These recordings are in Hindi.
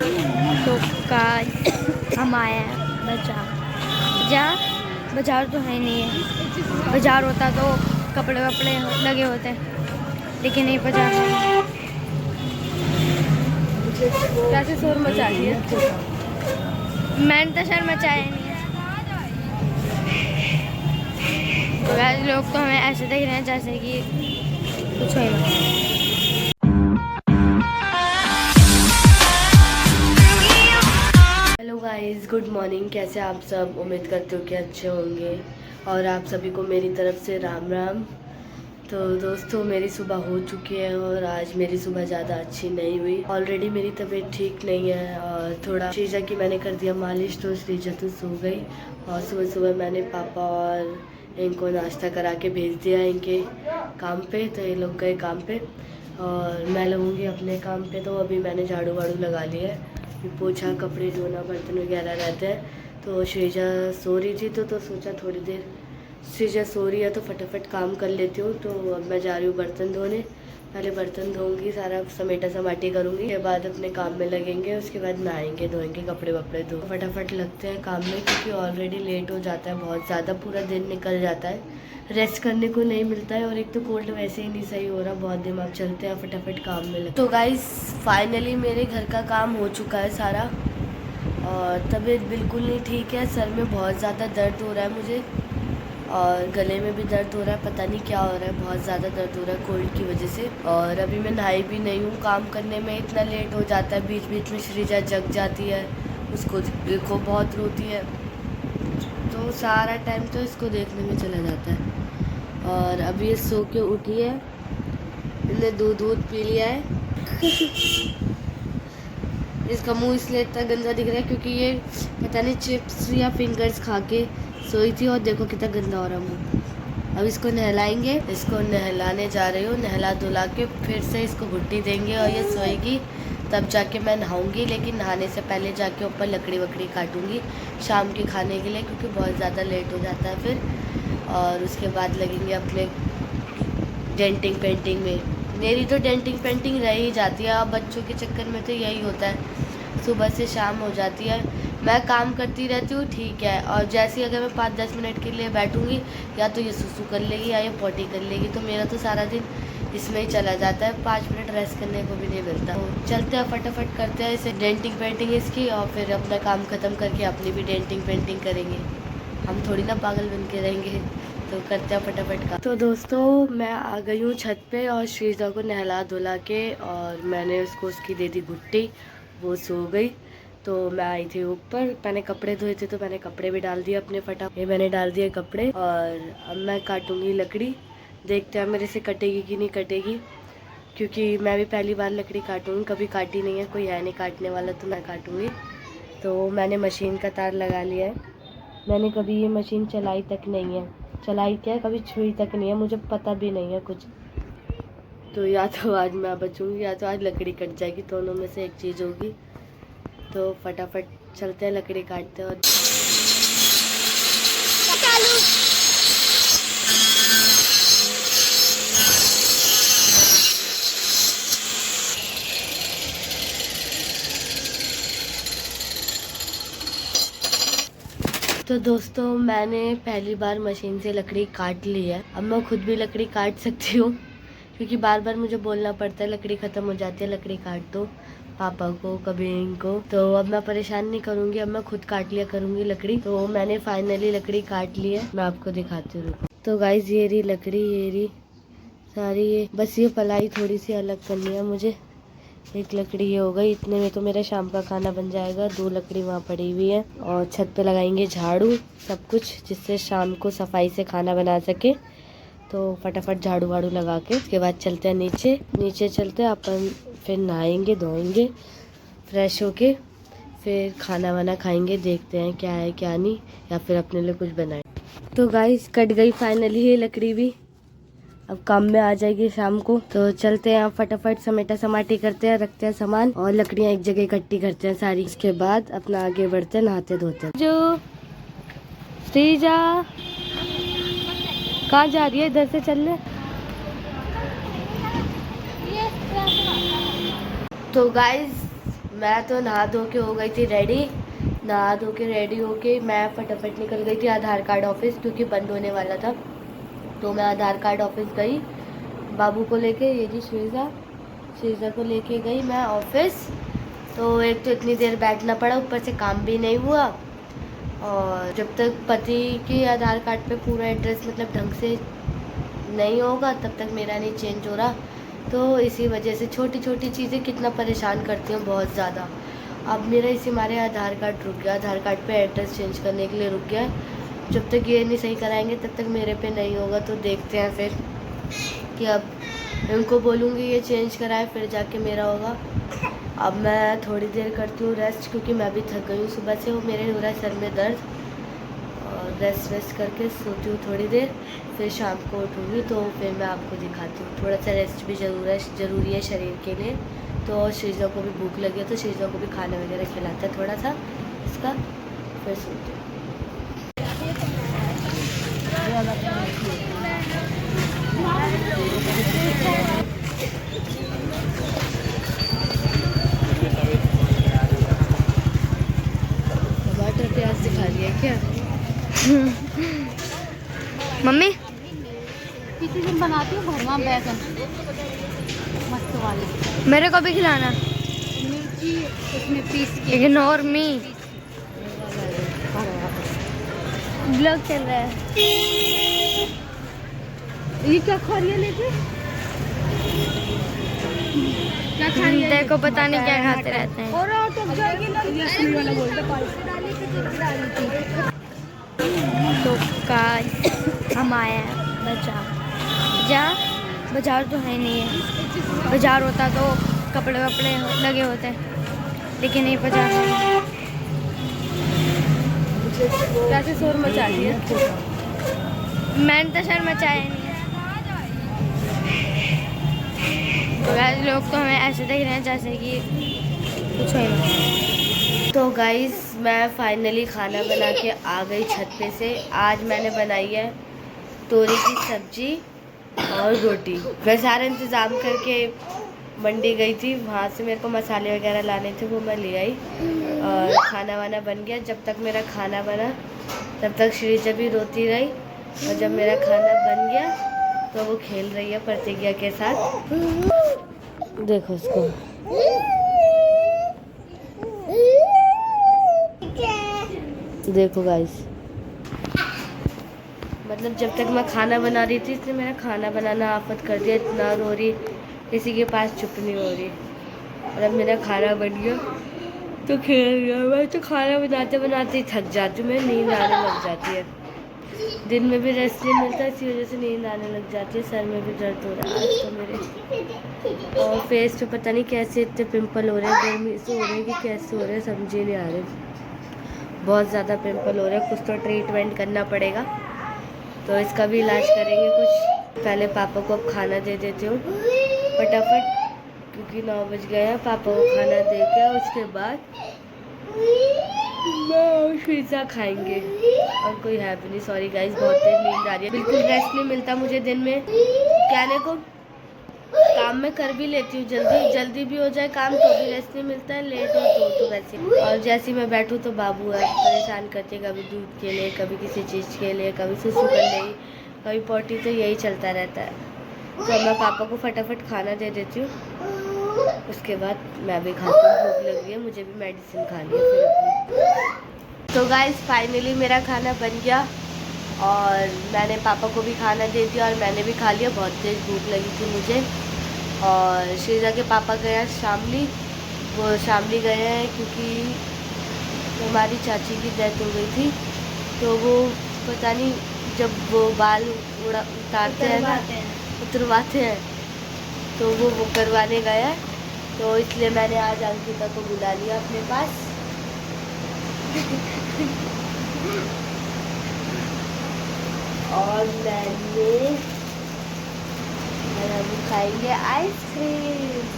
तो का हम आए हैं बाजार तो है नहीं है। बाजार होता तो कपड़े वपड़े लगे होते, लेकिन नहीं बाजार है। कैसे शोर मचा रही है? मैंने तो शर्म मचाया नहीं है। तो वैसे लोग तो हमें ऐसे देख रहे हैं जैसे कि कुछ हो ही। Hello guys, good morning. कैसे आप सब? उम्मीद करते हो कि अच्छे होंगे और आप सभी को मेरी तरफ से राम राम। तो दोस्तों, मेरी सुबह हो चुकी है और आज मेरी सुबह ज़्यादा अच्छी नहीं हुई। ऑलरेडी मेरी तबीयत ठीक नहीं है और थोड़ा श्रीजा की मैंने कर दिया मालिश, तो श्रीजा तो सो गई। और सुबह सुबह मैंने पापा और इनको नाश्ता करा के भेज दिया इनके काम पे, तो ये लोग गए काम पे और मैं लगूँगी अपने काम पे। तो अभी मैंने झाड़ू वाड़ू लगा लिया है, पोछा कपड़े धोना बर्तन वगैरह रहते हैं। तो श्रीजा सो रही थी तो सोचा थोड़ी देर श्रीजा सो रही है तो फटाफट काम कर लेती हूँ। तो अब मैं जा रही हूँ बर्तन धोने। पहले बर्तन धोऊंगी, सारा समेटा समाटी करूँगी, उसके बाद अपने काम में लगेंगे। उसके बाद नहाएंगे धोएंगे, कपड़े वपड़े धो फटाफट लगते हैं काम में, क्योंकि ऑलरेडी लेट हो जाता है बहुत ज़्यादा। पूरा दिन निकल जाता है, रेस्ट करने को नहीं मिलता है। और एक तो कोल्ड वैसे ही नहीं सही हो रहा, बहुत दिमाग चलते हैं, फटाफट काम में लगते। तो गाइस, फाइनली मेरे घर का काम हो चुका है सारा और तबीयत बिल्कुल नहीं ठीक है। सर में बहुत ज़्यादा दर्द हो रहा है मुझे और गले में भी दर्द हो रहा है। पता नहीं क्या हो रहा है, बहुत ज़्यादा दर्द हो रहा है कोल्ड की वजह से। और अभी मैं नहाई भी नहीं हूँ, काम करने में इतना लेट हो जाता है। बीच बीच में श्रीजा जग जाती है, उसको देखो बहुत रोती है, तो सारा टाइम तो इसको देखने में चला जाता है। और अभी ये सो के उठी है, इसने दूध पी लिया है। इसका मुंह इसलिए इतना गंदा दिख रहा है क्योंकि ये पता नहीं चिप्स या फिंगर्स खा के सोई थी। और देखो कितना गंदा हो रहा मुंह। अब इसको नहलाएंगे, इसको नहलाने जा रही हूँ। नहला धुला के फिर से इसको घुट्टी देंगे और ये सोएगी, तब जाके मैं नहाऊंगी। लेकिन नहाने से पहले जाके ऊपर लकड़ी वकड़ी काटूंगी शाम के खाने के लिए, क्योंकि बहुत ज़्यादा लेट हो जाता है फिर। और उसके बाद लगेंगे अपने डेंटिंग पेंटिंग में। मेरी तो डेंटिंग पेंटिंग रह ही जाती है। अब बच्चों के चक्कर में तो यही होता है, सुबह से शाम हो जाती है। मैं काम करती रहती हूँ, ठीक है, और जैसे ही अगर मैं 5-10 मिनट के लिए बैठूंगी, या तो ये सुसु कर लेगी या ये पॉटी कर लेगी, तो मेरा तो सारा दिन इसमें ही चला जाता है। 5 मिनट रेस्ट करने को भी नहीं मिलता। तो चलते हैं, फटाफट करते हैं इसे डेंटिंग पेंटिंग इसकी, और फिर अपना काम ख़त्म करके अपनी भी डेंटिंग पेंटिंग करेंगे। हम थोड़ी ना पागल बन के रहेंगे, तो करते हैं फटाफट का। तो दोस्तों, मैं आ गई हूँ छत पे और श्रीजा को नहला धुला के, और मैंने उसकी दे दी घुट्टी, वो सो गई। तो मैं आई थी ऊपर, मैंने कपड़े धोए थे तो मैंने कपड़े भी डाल दिए अपने फटाफट। ये मैंने डाल दिए कपड़े और अब मैं काटूंगी लकड़ी। देखते हैं मेरे से कटेगी कि नहीं कटेगी, क्योंकि मैं भी पहली बार लकड़ी काटूंगी, कभी काटी नहीं है, कोई है नहीं काटने वाला, तो मैं काटूंगी। तो मैंने मशीन का तार लगा लिया है। मैंने कभी ये मशीन चलाई तक नहीं है, चलाई क्या कभी छुई तक नहीं है, मुझे पता भी नहीं है कुछ। तो या तो आज मैं बचूंगी या तो आज लकड़ी कट जाएगी, दोनों में से एक चीज़ होगी। तो फटाफट चलते हैं, लकड़ी काटते हैं। और तो दोस्तों, मैंने पहली बार मशीन से लकड़ी काट ली है। अब मैं खुद भी लकड़ी काट सकती हूँ, क्योंकि बार बार मुझे बोलना पड़ता है लकड़ी ख़त्म हो जाती है, लकड़ी काट दो, पापा को कभी इनको। तो अब मैं परेशान नहीं करूँगी, अब मैं खुद काट लिया करूँगी लकड़ी। तो मैंने फाइनली लकड़ी काट ली है, मैं आपको दिखाती हूँ। तो गाइस, ये रही लकड़ी, ये रही सारी, ये बस ये पलाई थोड़ी सी अलग करनी है मुझे। एक लकड़ी ये हो गई, इतने में तो मेरा शाम का खाना बन जाएगा। 2 लकड़ी वहाँ पड़ी हुई है और छत पे लगाएंगे झाड़ू सब कुछ, जिससे शाम को सफाई से खाना बना सके। तो फटाफट झाड़ू वाड़ू लगा के उसके बाद चलते हैं नीचे चलते हैं अपन। फिर नहाएंगे धोएंगे फ्रेश होके, फिर खाना वाना खाएंगे, देखते हैं क्या है क्या नहीं, या फिर अपने लिए कुछ बनाए। तो गाइस, कट गई फाइनली ये लकड़ी भी, अब काम में आ जाएगी शाम को। तो चलते हैं, फटाफट समेटा समाटी करते हैं, रखते हैं सामान और लकड़ियाँ एक जगह इकट्ठी करते हैं सारी। उसके बाद अपना आगे बढ़ते हैं, नहाते धोते हैं। जो श्रीजा कहाँ जा रही है? इधर से चल ले। तो गाइस, मैं तो नहा धो के हो गई थी रेडी। नहा धो के रेडी होके मैं फटाफट निकल गई थी आधार कार्ड ऑफिस, क्योंकि बंद होने वाला था। तो मैं आधार कार्ड ऑफिस गई बाबू को लेके, ये जी श्रीजा को लेके गई मैं ऑफिस। तो एक तो इतनी देर बैठना पड़ा, ऊपर से काम भी नहीं हुआ। और जब तक पति के आधार कार्ड पे पूरा एड्रेस मतलब ढंग से नहीं होगा तब तक मेरा नहीं चेंज हो रहा। तो इसी वजह से छोटी छोटी चीज़ें कितना परेशान करती हैं, बहुत ज़्यादा। अब मेरा इसी मारे आधार कार्ड रुक गया, आधार कार्ड पे एड्रेस चेंज करने के लिए रुक गया। जब तक ये नहीं सही कराएंगे तब तक मेरे पे नहीं होगा। तो देखते हैं फिर कि अब उनको बोलूँगी ये चेंज कराए, फिर जाके मेरा होगा। अब मैं थोड़ी देर करती हूँ रेस्ट, क्योंकि मैं भी थक गई हूँ सुबह से। वो मेरे हो रहा है सर में दर्द, और रेस्ट करके सोती हूँ थोड़ी देर, फिर शाम को उठूँगी तो फिर मैं आपको दिखाती हूँ। थोड़ा सा रेस्ट भी ज़रूरी है शरीर के लिए। तो श्रीजा को भी भूख लगी है, तो श्रीजा को भी खाना वगैरह खिलाता है थोड़ा सा इसका, फिर सोती हूँ। टमाटर प्याज दिखा लिया क्या? मम्मी किसी दिन बनाती हूँ भरवा बैगन मस्त वाले, मेरे को भी खिलाना। मिर्ची उसमें पीस के। इग्नोर मी, ब्लॉग चल रहा है। ये क्या खा रही है लेके? क्या खा रही है? देखो पता नहीं क्या खाते रहते हैं। और टूट जाएगी ना, ये असली वाला बोलते तो गाइस हम आए हैं बाजार तो है नहीं है। बाजार होता तो कपड़े वपड़े लगे होते, लेकिन नहीं बाजार है। कैसे शोर मचा रही है? मैंने तो शर्म मचाया नहीं है। तो गाइस लोग तो हमें ऐसे देख रहे हैं जैसे कि कुछ है नहीं। तो गाइस मैं फाइनली खाना बना के आ गई छत पे से। आज मैंने बनाई है तोरी की सब्जी और रोटी। मैं सारा इंतज़ाम करके मंडी गई थी, वहाँ से मेरे को मसाले वगैरह लाने थे, वो मैं ले आई। और खाना वाना बन गया। जब तक मेरा खाना बना तब तक श्रीजा भी रोती रही, और जब मेरा खाना बन गया तो वो खेल रही है प्रतिज्ञा के साथ। देखो उसको। देखो गाइस, मतलब जब तक मैं खाना बना रही थी इसने मेरा खाना बनाना आफत कर दिया। इतना रो रही, किसी के पास चुप नहीं हो रही। और अब मेरा खाना बन गया तो खेल रहा। मैं तो खाना बनाते बनाते ही थक जाती हूँ, मैं नींद आने लग जाती है। दिन में भी रेस्ट नहीं मिलता, इसी वजह से नींद आने लग जाती है। सर में भी दर्द हो रहा है आज तो मेरे। और फेस पे पता नहीं कैसे इतने पिंपल हो रहे हैं, गर्मी से हो रहे हैं कि कैसे हो रहे हैं समझ ही नहीं आ रहे। बहुत ज़्यादा पिंपल हो रहे हैं, कुछ तो ट्रीटमेंट करना पड़ेगा। तो इसका भी इलाज करेंगे कुछ। पहले पापा को अब खाना दे देती हूँ फटाफट, क्योंकि 9 बज गए हैं। पापा को खाना दे के उसके बाद पिज़्ज़ा खाएंगे। और कोई है भी नहीं। सॉरी गाइस, बहुत तेज नींद आ रही है, बिल्कुल रेस्ट नहीं मिलता मुझे दिन में। कहने को काम में कर भी लेती हूँ, जल्दी भी हो जाए काम तो भी रेस्ट नहीं मिलता है, लेट हो तो वैसे। और जैसे मैं बैठूँ तो बाबू है परेशान करती है, कभी दूध के लिए, कभी किसी चीज़ के लिए, कभी सुसु करने, कभी पोटी, तो यही चलता रहता है। तो मैं पापा को फटाफट खाना दे देती हूँ, उसके बाद मैं भी खाती हूँ। भूख लग रही है, मुझे भी मेडिसिन खानी है फिर अपनी। तो गाइस फाइनली मेरा खाना बन गया और मैंने पापा को भी खाना दे दिया और मैंने भी खा लिया। बहुत तेज़ भूख लगी थी मुझे। और श्रीजा के पापा गए शामली, वो शामली गए हैं क्योंकि हमारी चाची की डेथ हो गई थी। तो वो पता नहीं, जब वो बाल उतारते हैं ना, उतरवाते हैं, तो वो करवाने गया है। तो इसलिए मैंने आज अंकिता को बुला लिया अपने पास। और हम खाएंगे आइसक्रीम,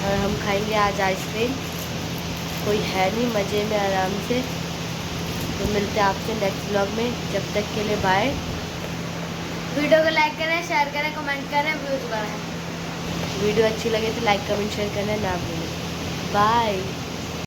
और हम खाएंगे आज आइसक्रीम। कोई है नहीं, मज़े में आराम से। तो मिलते हैं आपसे नेक्स्ट ब्लॉग में, जब तक के लिए बाय। वीडियो को लाइक करें, शेयर करें, कमेंट करें, व्यूज बढ़ाएं। वीडियो अच्छी लगे तो लाइक कमेंट शेयर करना ना भूलें। बाय।